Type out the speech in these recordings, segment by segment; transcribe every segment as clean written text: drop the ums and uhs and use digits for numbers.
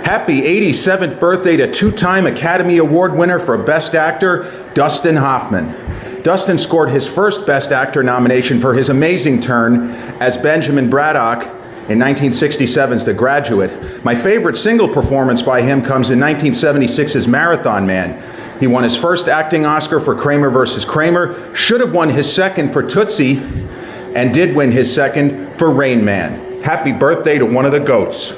Happy 87th birthday to two-time Academy Award winner for Best Actor, Dustin Hoffman. Dustin scored his first Best Actor nomination for his amazing turn as Benjamin Braddock in 1967's The Graduate. My favorite single performance by him comes in 1976's Marathon Man. He won his first acting Oscar for Kramer vs. Kramer, should have won his second for Tootsie, and did win his second for Rain Man. Happy birthday to one of the GOATs.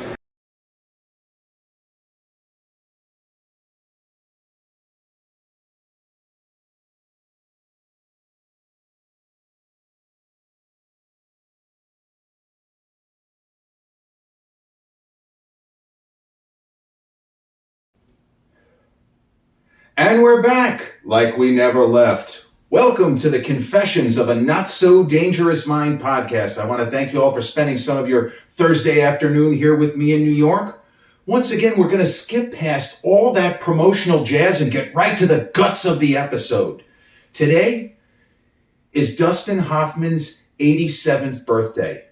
And we're back, like we never left. Welcome to the Confessions of a Not So Dangerous Mind podcast. I want to thank you all for spending some of your Thursday afternoon here with me in New York. Once again, we're going to skip past all that promotional jazz and get right to the guts of the episode. Today is Dustin Hoffman's 87th birthday.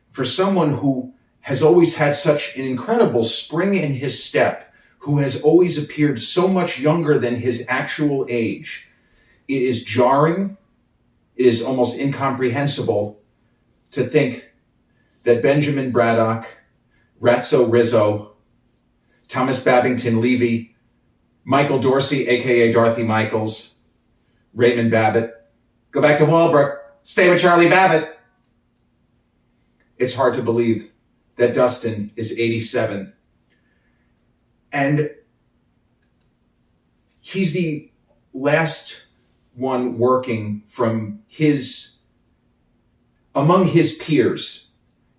For someone who has always had such an incredible spring in his step, who has always appeared so much younger than his actual age, it is jarring, it is almost incomprehensible to think that Benjamin Braddock, Ratso Rizzo, Thomas Babington Levy, Michael Dorsey, aka Dorothy Michaels, Raymond Babbitt, go back to Walbrook, stay with Charlie Babbitt. It's hard to believe that Dustin is 87. And he's the last one working from among his peers.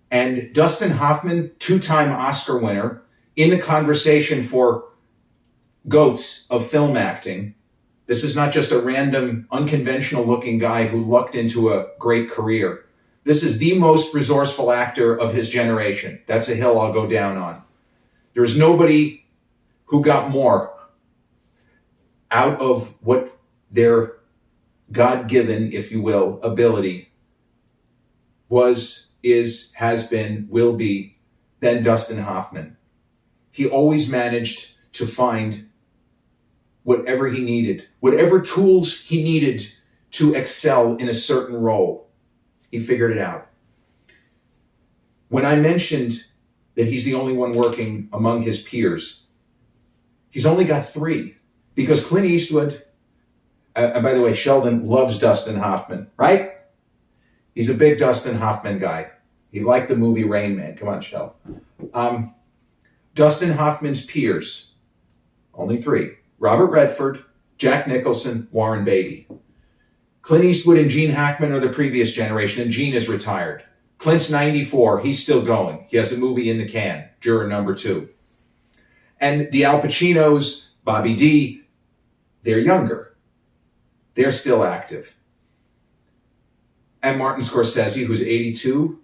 And Dustin Hoffman, two-time Oscar winner, in the conversation for GOATs of film acting. This is not just a random, unconventional-looking guy who lucked into a great career. This is the most resourceful actor of his generation. That's a hill I'll go down on. There's nobody who got more out of what their God-given, if you will, ability was, is, has been, will be, than Dustin Hoffman. He always managed to find whatever he needed, whatever tools he needed to excel in a certain role. He figured it out. When I mentioned that he's the only one working among his peers, he's only got 3, because Clint Eastwood, and by the way, Sheldon loves Dustin Hoffman, right? He's a big Dustin Hoffman guy. He liked the movie Rain Man. Come on, Shel. Dustin Hoffman's peers, only 3. Robert Redford, Jack Nicholson, Warren Beatty. Clint Eastwood and Gene Hackman are the previous generation, and Gene is retired. Clint's 94. He's still going. He has a movie in the can, Juror Number 2. And the Al Pacinos, Bobby D, they're younger. They're still active. And Martin Scorsese, who's 82,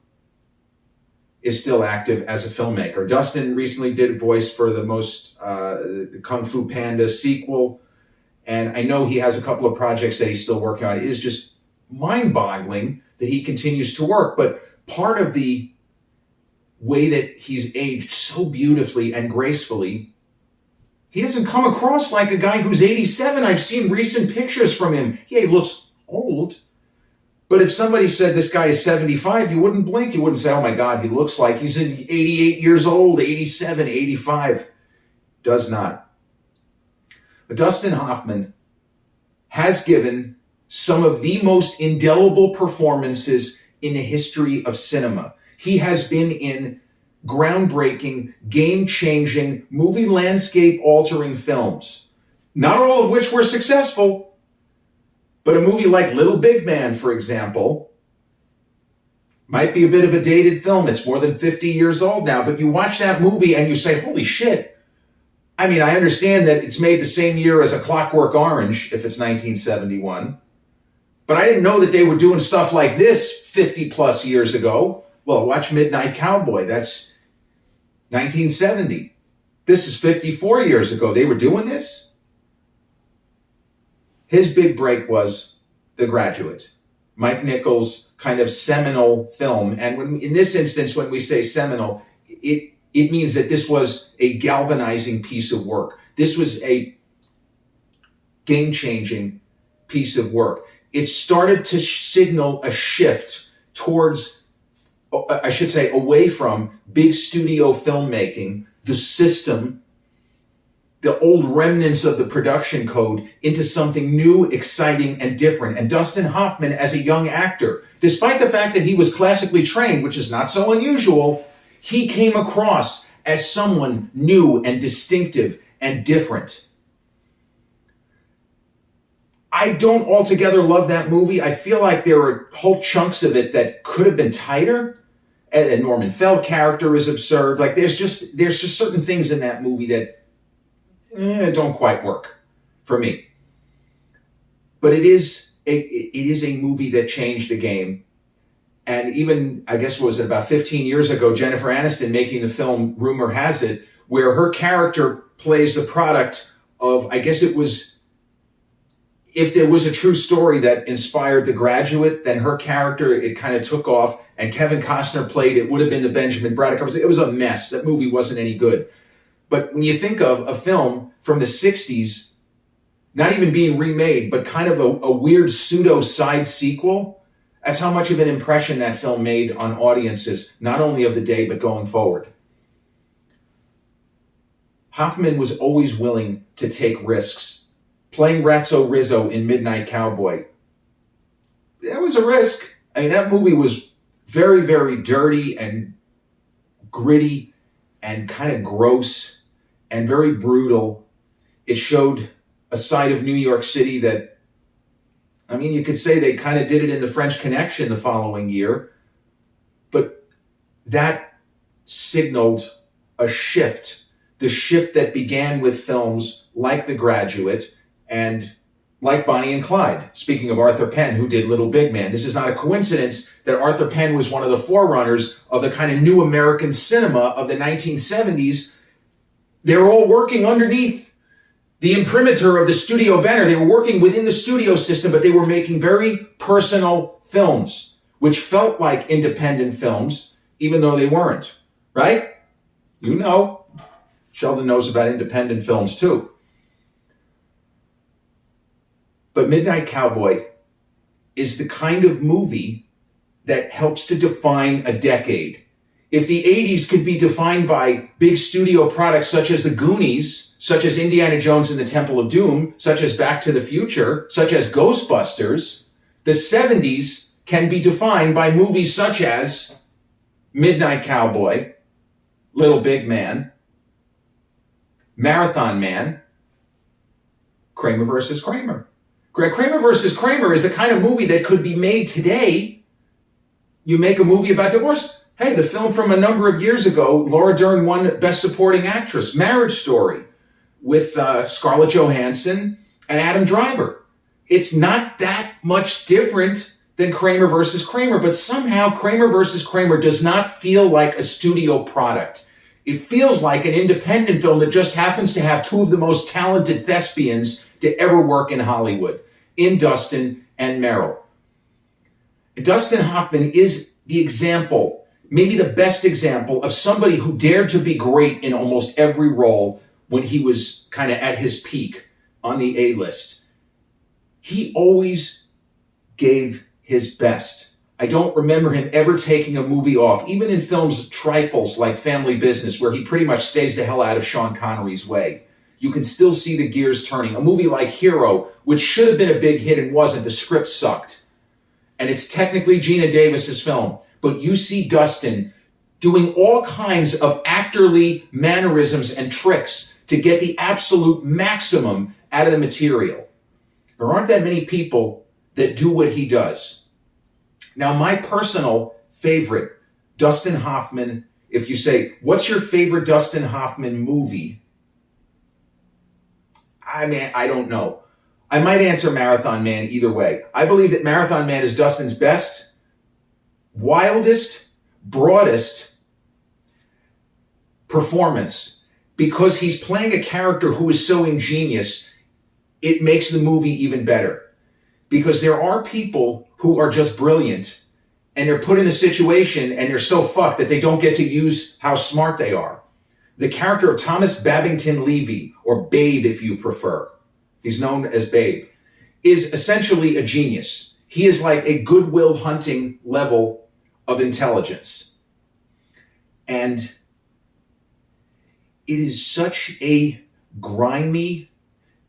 is still active as a filmmaker. Dustin recently did voice for the Kung Fu Panda sequel. And I know he has a couple of projects that he's still working on. It is just mind-boggling that he continues to work. But part of the way that he's aged so beautifully and gracefully, he doesn't come across like a guy who's 87. I've seen recent pictures from him. Yeah, he looks old. But if somebody said this guy is 75, you wouldn't blink. You wouldn't say, oh my God, he looks like he's 88 years old, 87, 85. Does not. But Dustin Hoffman has given some of the most indelible performances in the history of cinema. He has been in groundbreaking, game-changing, movie landscape-altering films, not all of which were successful, but a movie like Little Big Man, for example, might be a bit of a dated film. It's more than 50 years old now, but you watch that movie and you say, holy shit. I mean, I understand that it's made the same year as A Clockwork Orange, if it's 1971, but I didn't know that they were doing stuff like this 50 plus years ago. Well, watch Midnight Cowboy. That's 1970. This is 54 years ago. They were doing this? His big break was The Graduate, Mike Nichols' kind of seminal film. And in this instance, when we say seminal, it It means that this was a galvanizing piece of work. This was a game-changing piece of work. It started to signal a shift towards, I should say, away from big studio filmmaking, the system, the old remnants of the production code, into something new, exciting, and different. And Dustin Hoffman, as a young actor, despite the fact that he was classically trained, which is not so unusual, he came across as someone new and distinctive and different. I don't altogether love that movie. I feel like there are whole chunks of it that could have been tighter. And Norman Feld character is absurd. Like there's just certain things in that movie that don't quite work for me. But it is a movie that changed the game. And even, I guess, what was it, about 15 years ago, Jennifer Aniston making the film Rumor Has It, where her character plays the product of, I guess it was, if there was a true story that inspired The Graduate, then her character, it kind of took off, and Kevin Costner played, it would have been the Benjamin Braddock. It was a mess. That movie wasn't any good. But when you think of a film from the 60s, not even being remade, but kind of a weird pseudo side sequel, that's how much of an impression that film made on audiences, not only of the day, but going forward. Hoffman was always willing to take risks. Playing Ratso Rizzo in Midnight Cowboy, that was a risk. I mean, that movie was very, very dirty and gritty and kind of gross and very brutal. It showed a side of New York City that, I mean, you could say they kind of did it in The French Connection the following year, but that signaled a shift, the shift that began with films like The Graduate and like Bonnie and Clyde. Speaking of Arthur Penn, who did Little Big Man, this is not a coincidence that Arthur Penn was one of the forerunners of the kind of new American cinema of the 1970s. They were all working underneath the imprimatur of the studio banner. They were working within the studio system, but they were making very personal films, which felt like independent films, even though they weren't, right? You know, Sheldon knows about independent films too. But Midnight Cowboy is the kind of movie that helps to define a decade. If the 80s could be defined by big studio products such as The Goonies, such as Indiana Jones and the Temple of Doom, such as Back to the Future, such as Ghostbusters, the 70s can be defined by movies such as Midnight Cowboy, Little Big Man, Marathon Man, Kramer versus Kramer. Kramer versus Kramer is the kind of movie that could be made today. You make a movie about divorce. Hey, the film from a number of years ago, Laura Dern won Best Supporting Actress, Marriage Story, with Scarlett Johansson and Adam Driver. It's not that much different than Kramer versus Kramer, but somehow Kramer versus Kramer does not feel like a studio product. It feels like an independent film that just happens to have two of the most talented thespians to ever work in Hollywood, in Dustin and Meryl. Dustin Hoffman is the example, maybe the best example, of somebody who dared to be great in almost every role when he was kind of at his peak on the A-list. He always gave his best. I don't remember him ever taking a movie off, even in films trifles like Family Business, where he pretty much stays the hell out of Sean Connery's way. You can still see the gears turning. A movie like Hero, which should have been a big hit and wasn't, the script sucked. And it's technically Gina Davis's film. But you see Dustin doing all kinds of actorly mannerisms and tricks to get the absolute maximum out of the material. There aren't that many people that do what he does. Now, my personal favorite Dustin Hoffman, if you say, what's your favorite Dustin Hoffman movie? I mean, I don't know. I might answer Marathon Man either way. I believe that Marathon Man is Dustin's best, wildest, broadest performance, because he's playing a character who is so ingenious, it makes the movie even better. Because there are people who are just brilliant, and they're put in a situation and they're so fucked that they don't get to use how smart they are. The character of Thomas Babington Levy, or Babe if you prefer, he's known as Babe, is essentially a genius. He is like a Good Will Hunting level of intelligence. And it is such a grimy,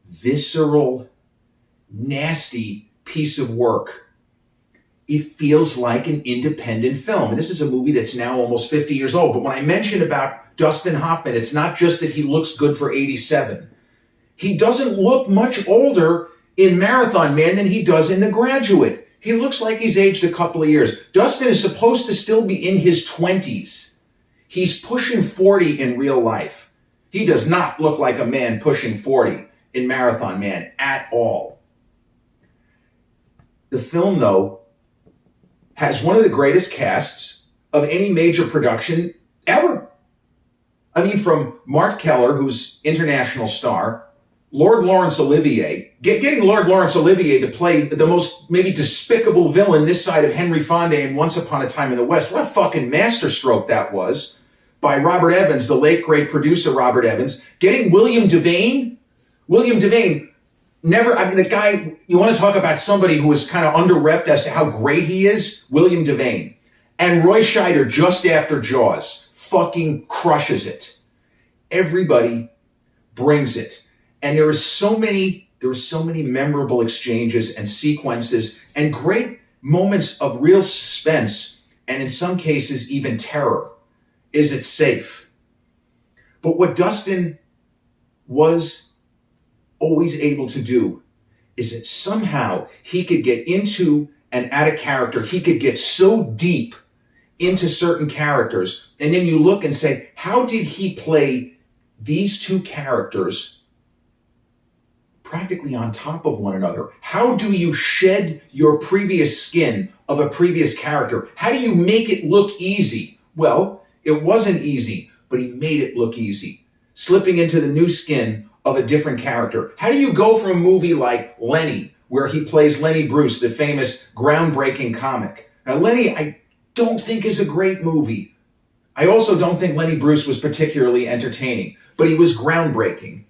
visceral, nasty piece of work. It feels like an independent film. And this is a movie that's now almost 50 years old. But when I mention about Dustin Hoffman, it's not just that he looks good for 87. He doesn't look much older in Marathon Man than he does in The Graduate. He looks like he's aged a couple of years. Dustin is supposed to still be in his 20s. He's pushing 40 in real life. He does not look like a man pushing 40 in Marathon Man at all. The film, though, has one of the greatest casts of any major production ever. I mean, from Mark Keller, who's international star, Lord Laurence Olivier, getting Lord Laurence Olivier to play the most maybe despicable villain this side of Henry Fonda in Once Upon a Time in the West. What a fucking masterstroke that was by Robert Evans, the late great producer Robert Evans. Getting William Devane, the guy, you want to talk about somebody who is kind of under-repped as to how great he is? William Devane. And Roy Scheider, just after Jaws, fucking crushes it. Everybody brings it. And there were so many memorable exchanges and sequences and great moments of real suspense, and in some cases, even terror. Is it safe? But what Dustin was always able to do is that somehow he could get into and out of character. He could get so deep into certain characters. And then you look and say, how did he play these two characters practically on top of one another? How do you shed your previous skin of a previous character? How do you make it look easy? Well, it wasn't easy, but he made it look easy. Slipping into the new skin of a different character. How do you go from a movie like Lenny, where he plays Lenny Bruce, the famous groundbreaking comic? Now, Lenny, I don't think is a great movie. I also don't think Lenny Bruce was particularly entertaining, but he was groundbreaking.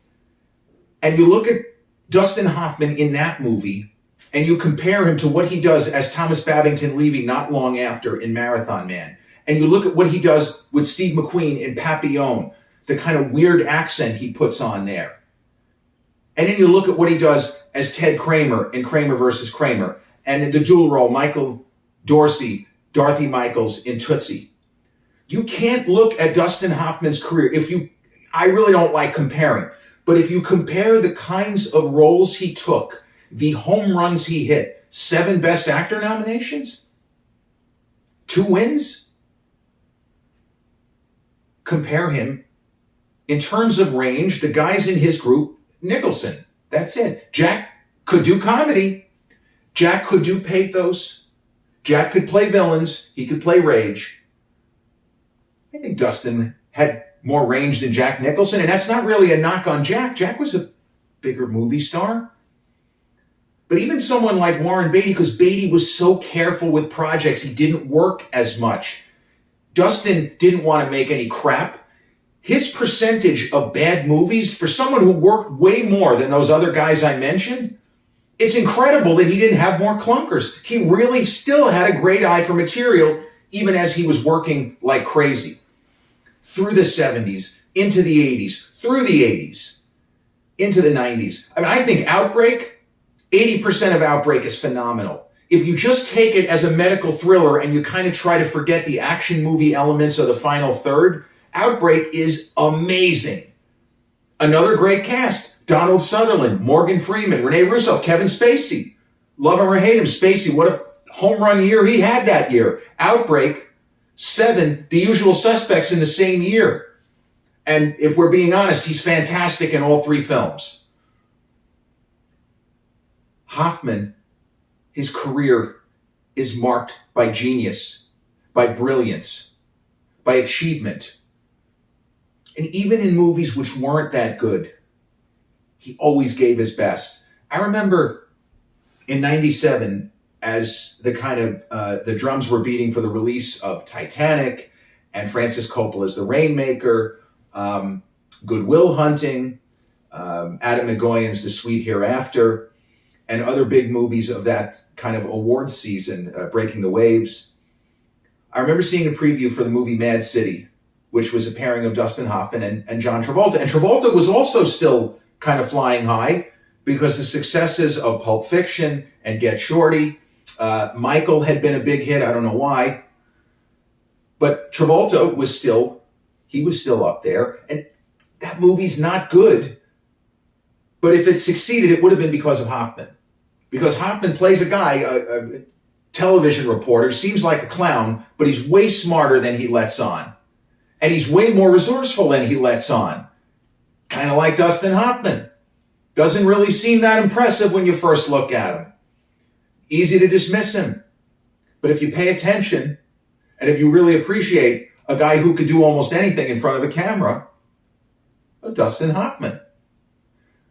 And you look at Dustin Hoffman in that movie, and you compare him to what he does as Thomas Babington Levy not long after in Marathon Man. And you look at what he does with Steve McQueen in Papillon, the kind of weird accent he puts on there. And then you look at what he does as Ted Kramer in Kramer versus Kramer, and in the dual role, Michael Dorsey, Dorothy Michaels in Tootsie. You can't look at Dustin Hoffman's career I really don't like comparing, but if you compare the kinds of roles he took, the home runs he hit, 7 Best Actor nominations, 2 wins, compare him in terms of range, the guys in his group, Nicholson, that's it. Jack could do comedy. Jack could do pathos. Jack could play villains. He could play rage. I think Dustin had more range than Jack Nicholson, and that's not really a knock on Jack. Jack was a bigger movie star. But even someone like Warren Beatty, because Beatty was so careful with projects, he didn't work as much. Dustin didn't want to make any crap. His percentage of bad movies, for someone who worked way more than those other guys I mentioned, it's incredible that he didn't have more clunkers. He really still had a great eye for material, even as he was working like crazy. Through the 70s, into the 80s, through the 80s, into the 90s. I mean, I think Outbreak, 80% of Outbreak is phenomenal. If you just take it as a medical thriller and you kind of try to forget the action movie elements of the final third, Outbreak is amazing. Another great cast. Donald Sutherland, Morgan Freeman, Rene Russo, Kevin Spacey. Love him or hate him, Spacey, what a home run year he had that year. Outbreak, 7, The Usual Suspects in the same year. And if we're being honest, he's fantastic in all 3 films. Hoffman, his career is marked by genius, by brilliance, by achievement. And even in movies which weren't that good, he always gave his best. I remember in 97, as the kind of the drums were beating for the release of Titanic and Francis Coppola's The Rainmaker, Good Will Hunting, Adam McGoyan's The Sweet Hereafter, and other big movies of that kind of award season, Breaking the Waves. I remember seeing a preview for the movie Mad City, which was a pairing of Dustin Hoffman and John Travolta. And Travolta was also still kind of flying high because the successes of Pulp Fiction and Get Shorty, Michael had been a big hit, I don't know why. But Travolta was still up there. And that movie's not good. But if it succeeded, it would have been because of Hoffman. Because Hoffman plays a guy, a television reporter, seems like a clown, but he's way smarter than he lets on. And he's way more resourceful than he lets on. Kind of like Dustin Hoffman. Doesn't really seem that impressive when you first look at him. Easy to dismiss him. But if you pay attention, and if you really appreciate a guy who could do almost anything in front of a camera, Dustin Hoffman.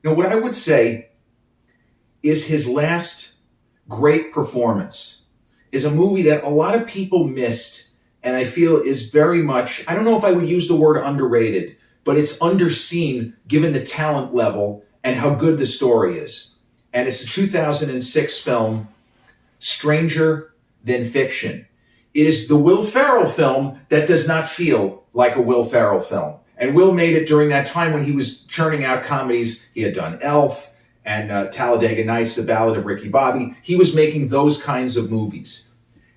Now, what I would say is his last great performance is a movie that a lot of people missed, and I feel is very much, I don't know if I would use the word underrated, but it's underseen given the talent level and how good the story is. And it's a 2006 film, Stranger Than Fiction. It is the Will Ferrell film that does not feel like a Will Ferrell film. And Will made it during that time when he was churning out comedies. He had done Elf and Talladega Nights, The Ballad of Ricky Bobby. He was making those kinds of movies.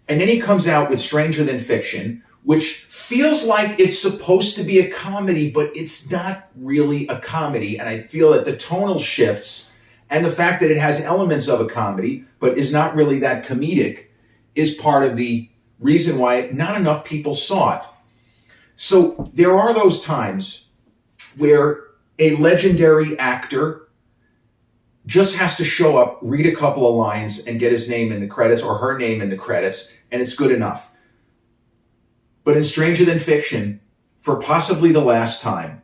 And then he comes out with Stranger Than Fiction, which feels like it's supposed to be a comedy, but it's not really a comedy. And I feel that the tonal shifts and the fact that it has elements of a comedy, but is not really that comedic, is part of the reason why not enough people saw it. So there are those times where a legendary actor just has to show up, read a couple of lines, and get his name in the credits or her name in the credits, and it's good enough. But in Stranger Than Fiction, for possibly the last time,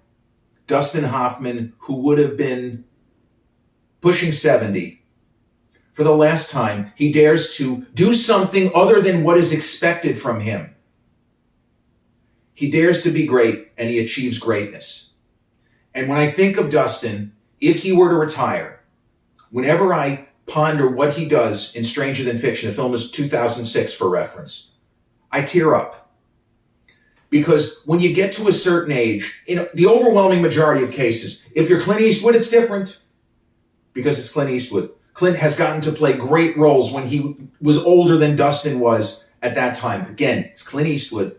Dustin Hoffman, who would have been pushing 70, for the last time, he dares to do something other than what is expected from him. He dares to be great, and he achieves greatness. And when I think of Dustin, if he were to retire, whenever I ponder what he does in Stranger Than Fiction, the film is 2006 for reference, I tear up. Because when you get to a certain age, in the overwhelming majority of cases, if you're Clint Eastwood, it's different. Because it's Clint Eastwood. Clint has gotten to play great roles when he was older than Dustin was at that time. Again, it's Clint Eastwood.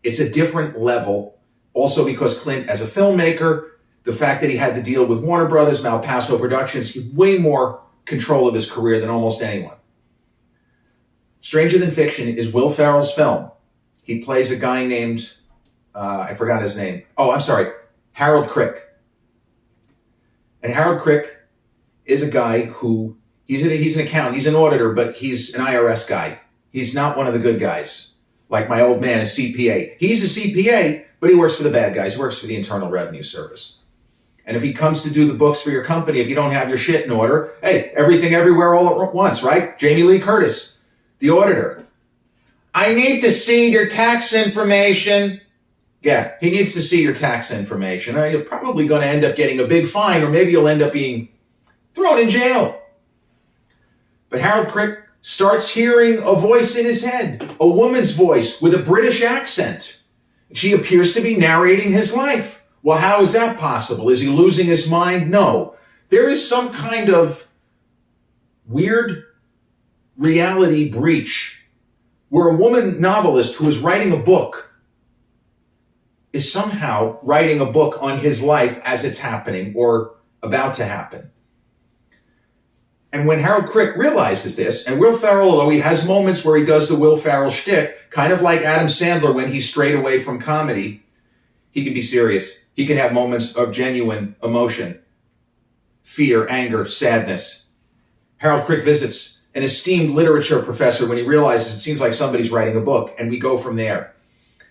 It's a different level. Also because Clint, as a filmmaker, the fact that he had to deal with Warner Brothers, Malpaso Productions, he had way more control of his career than almost anyone. Stranger Than Fiction is Will Ferrell's film. He plays a guy named, I forgot his name. Harold Crick. And Harold Crick is a guy who, he's an accountant, he's an auditor, but he's an IRS guy. He's not one of the good guys. Like my old man, a CPA. He's a CPA, but he works for the bad guys. He works for the Internal Revenue Service. And if he comes to do the books for your company, if you don't have your shit in order, hey, everything everywhere all at once, right? Jamie Lee Curtis, the auditor. I need to see your tax information. Yeah, he needs to see your tax information. You're probably going to end up getting a big fine, or maybe you'll end up being thrown in jail. But Harold Crick starts hearing a voice in his head, a woman's voice with a British accent. She appears to be narrating his life. Well, how is that possible? Is he losing his mind? No. There is some kind of weird reality breach where a woman novelist who is writing a book is somehow writing a book on his life as it's happening or about to happen. And when Harold Crick realizes this, and Will Ferrell, although he has moments where he does the Will Ferrell shtick, kind of like Adam Sandler when he's strayed away from comedy, he can be serious. He can have moments of genuine emotion, fear, anger, sadness. Harold Crick visits an esteemed literature professor when he realizes it seems like somebody's writing a book, and we go from there.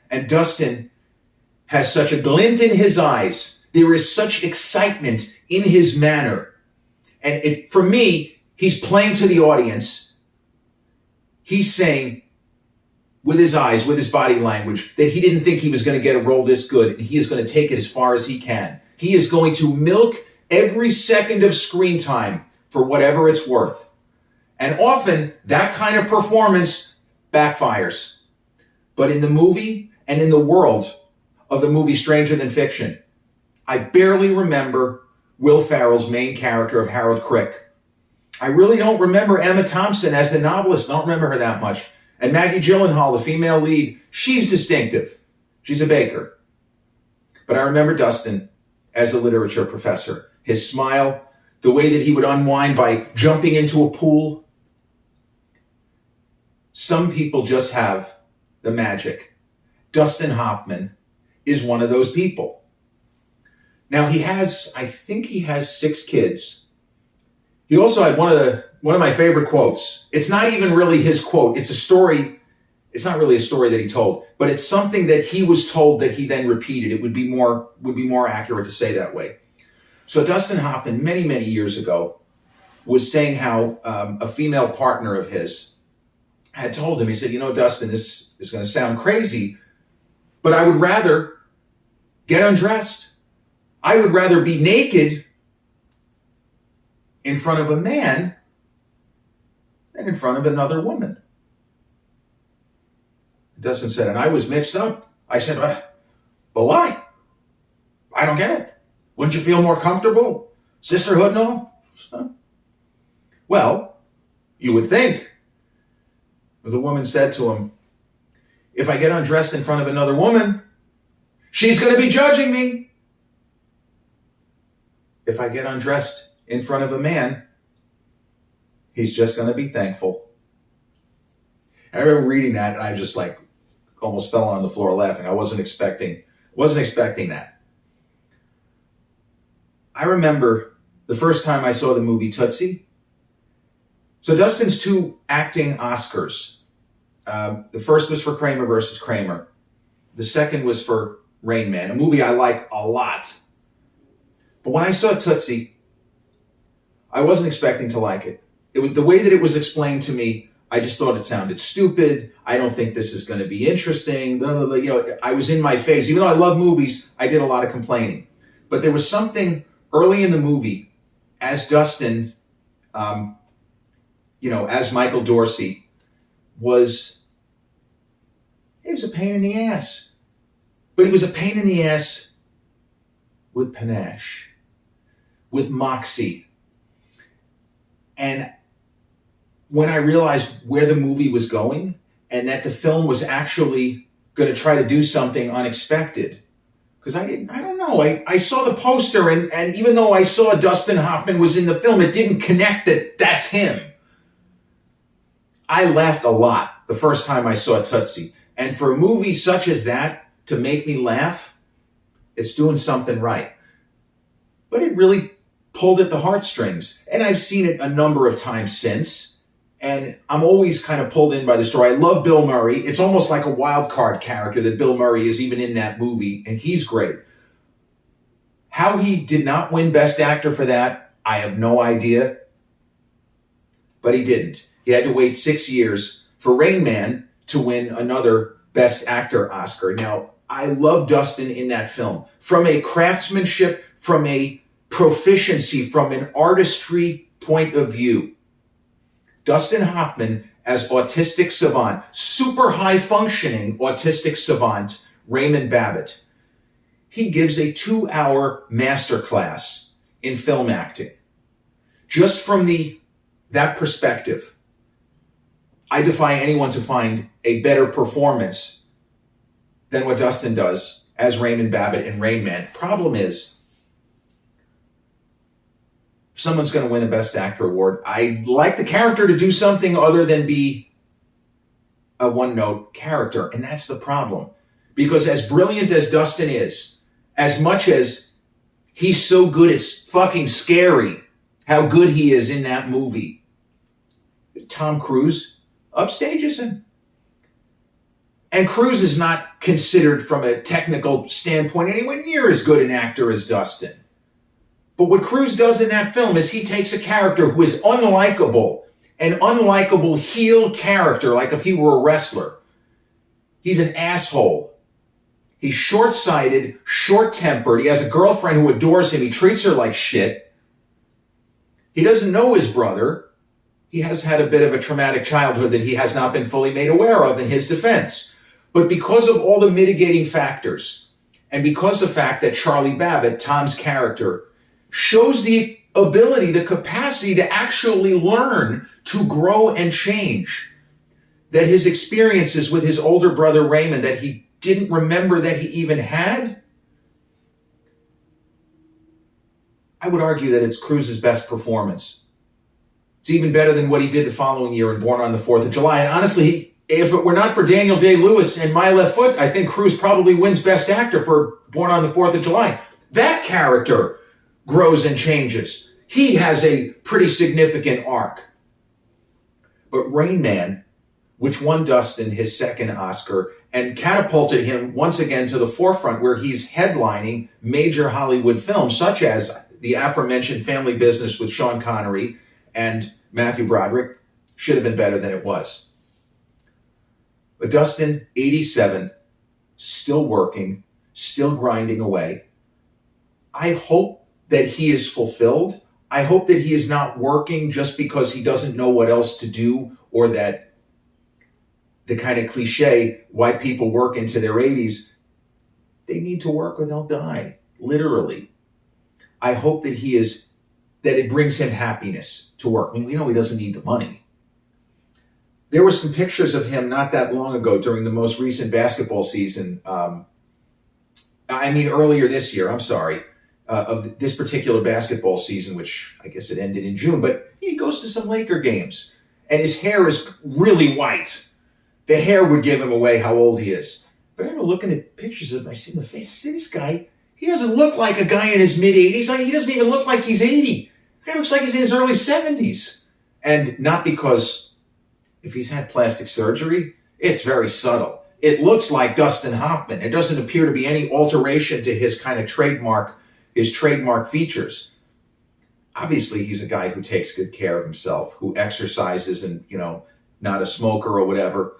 And Dustin has such a glint in his eyes. There is such excitement in his manner. And for me, he's playing to the audience. He's saying, with his eyes, with his body language, that he didn't think he was going to get a role this good, and he is going to take it as far as he can. He is going to milk every second of screen time for whatever it's worth. And often, that kind of performance backfires. But in the movie and in the world of the movie Stranger Than Fiction, I barely remember Will Ferrell's main character of Harold Crick. I really don't remember Emma Thompson as the novelist. I don't remember her that much. And Maggie Gyllenhaal, the female lead, she's distinctive. She's a baker. But I remember Dustin as the literature professor. His smile, the way that he would unwind by jumping into a pool. Some people just have the magic. Dustin Hoffman is one of those people. Now I think he has 6 kids. He also had one of my favorite quotes. It's not even really his quote. It's a story. It's not really a story that he told, but it's something that he was told that he then repeated. It would be more accurate to say that way. So Dustin Hoffman, many, many years ago, was saying how a female partner of his had told him, he said, Dustin, this is going to sound crazy, but I would rather get undressed. I would rather be naked in front of a man than in front of another woman. Dustin said, and I was mixed up. I said, but why? I don't get it. Wouldn't you feel more comfortable? Sisterhood, no? Well, you would think. The woman said to him, if I get undressed in front of another woman, she's going to be judging me. If I get undressed in front of a man, he's just going to be thankful. I remember reading that and I just almost fell on the floor laughing. I wasn't expecting that. I remember the first time I saw the movie Tootsie. So Dustin's 2 acting Oscars. The first was for Kramer versus Kramer. The second was for Rain Man, a movie I like a lot. But when I saw Tootsie, I wasn't expecting to like it. It was the way that it was explained to me. I just thought it sounded stupid. I don't think this is going to be interesting. Blah, blah, blah. I was in my face. Even though I love movies, I did a lot of complaining. But there was something early in the movie as Dustin, as Michael Dorsey, it was a pain in the ass. But it was a pain in the ass with panache, with moxie. And when I realized where the movie was going and that the film was actually going to try to do something unexpected, because I don't know, I saw the poster and even though I saw Dustin Hoffman was in the film, it didn't connect that that's him. I laughed a lot the first time I saw Tootsie. And for a movie such as that to make me laugh, it's doing something right. But it really pulled at the heartstrings. And I've seen it a number of times since. And I'm always kind of pulled in by the story. I love Bill Murray. It's almost like a wild card character that Bill Murray is even in that movie. And he's great. How he did not win Best Actor for that, I have no idea. But he didn't. He had to wait 6 years for Rain Man to win another Best Actor Oscar. Now, I love Dustin in that film. From a craftsmanship, from a proficiency, from an artistry point of view. Dustin Hoffman as autistic savant, super high functioning autistic savant, Raymond Babbitt. He gives a 2-hour masterclass in film acting. Just from that perspective, I defy anyone to find a better performance than what Dustin does as Raymond Babbitt in Rain Man. Problem is, if someone's going to win a Best Actor award, I'd like the character to do something other than be a one-note character. And that's the problem. Because as brilliant as Dustin is, as much as he's so good, it's fucking scary how good he is in that movie. Tom Cruise upstages him. And Cruise is not considered from a technical standpoint anywhere near as good an actor as Dustin. But what Cruise does in that film is he takes a character who is unlikable, an unlikable heel character, like if he were a wrestler, He's an asshole. He's short-sighted, short-tempered. He has a girlfriend who adores him. He treats her like shit. He doesn't know his brother. He has had a bit of a traumatic childhood that he has not been fully made aware of in his defense. But because of all the mitigating factors, and because of the fact that Charlie Babbitt, Tom's character, shows the ability, the capacity to actually learn, to grow and change, that his experiences with his older brother Raymond that he didn't remember that he even had, I would argue that it's Cruise's best performance. It's even better than what he did the following year in Born on the 4th of July. And honestly, if it were not for Daniel Day-Lewis and My Left Foot, I think Cruise probably wins Best Actor for Born on the 4th of July. That character grows and changes. He has a pretty significant arc. But Rain Man, which won Dustin his second Oscar and catapulted him once again to the forefront where he's headlining major Hollywood films such as the aforementioned Family Business with Sean Connery and Matthew Broderick, should have been better than it was. But Dustin, 87, still working, still grinding away. I hope that he is fulfilled. I hope that he is not working just because he doesn't know what else to do, or that the kind of cliche, white people work into their 80s, they need to work or they'll die, literally. I hope that that it brings him happiness to work. I mean, we know he doesn't need the money. There were some pictures of him not that long ago during the most recent basketball season. Earlier this year, of this particular basketball season, which I guess it ended in June, but he goes to some Laker games and his hair is really white. The hair would give him away how old he is. But I remember looking at pictures of him, I see in the face, I said, this guy, he doesn't look like a guy in his mid-80s. Like, he doesn't even look like he's 80. He looks like he's in his early 70s. And not because if he's had plastic surgery, it's very subtle. It looks like Dustin Hoffman. There doesn't appear to be any alteration to his kind of his trademark features. Obviously, he's a guy who takes good care of himself, who exercises and, not a smoker or whatever.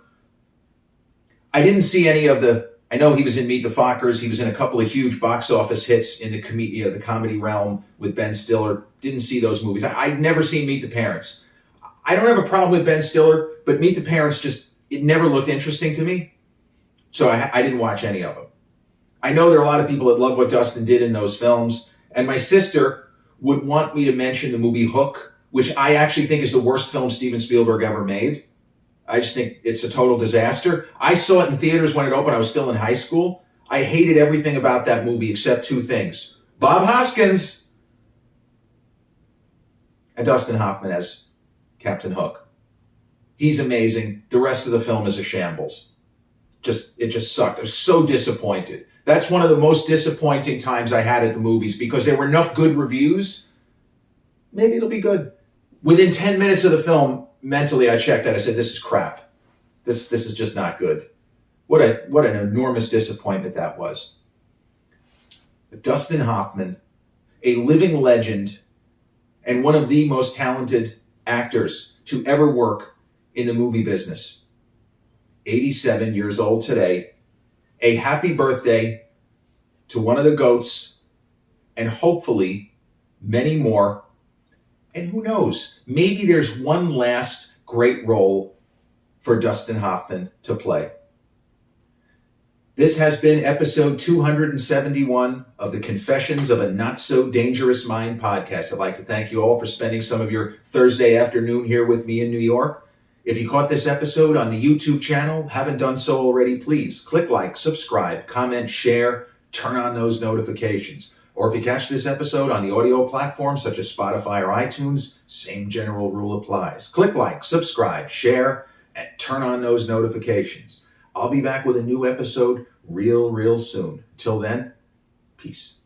I didn't see any of I know he was in Meet the Fockers. He was in a couple of huge box office hits in the comedy realm with Ben Stiller. Didn't see those movies. I'd never seen Meet the Parents. I don't have a problem with Ben Stiller, but Meet the Parents it never looked interesting to me. So I didn't watch any of them. I know there are a lot of people that love what Dustin did in those films. And my sister would want me to mention the movie Hook, which I actually think is the worst film Steven Spielberg ever made. I just think it's a total disaster. I saw it in theaters when it opened. I was still in high school. I hated everything about that movie except two things. Bob Hoskins and Dustin Hoffman as Captain Hook. He's amazing. The rest of the film is a shambles. It just sucked. I was so disappointed. That's one of the most disappointing times I had at the movies because there were enough good reviews. Maybe it'll be good. Within 10 minutes of the film, mentally, I checked that. I said, this is crap. This is just not good. What an enormous disappointment that was. But Dustin Hoffman, a living legend and one of the most talented actors to ever work in the movie business. 87 years old today. A happy birthday to one of the GOATs and hopefully many more. And who knows, maybe there's one last great role for Dustin Hoffman to play. This has been episode 271 of the Confessions of a Not So Dangerous Mind podcast. I'd like to thank you all for spending some of your Thursday afternoon here with me in New York. If you caught this episode on the YouTube channel, haven't done so already, please click like, subscribe, comment, share, turn on those notifications. Or if you catch this episode on the audio platforms such as Spotify or iTunes, same general rule applies. Click like, subscribe, share, and turn on those notifications. I'll be back with a new episode real soon. Till then, peace.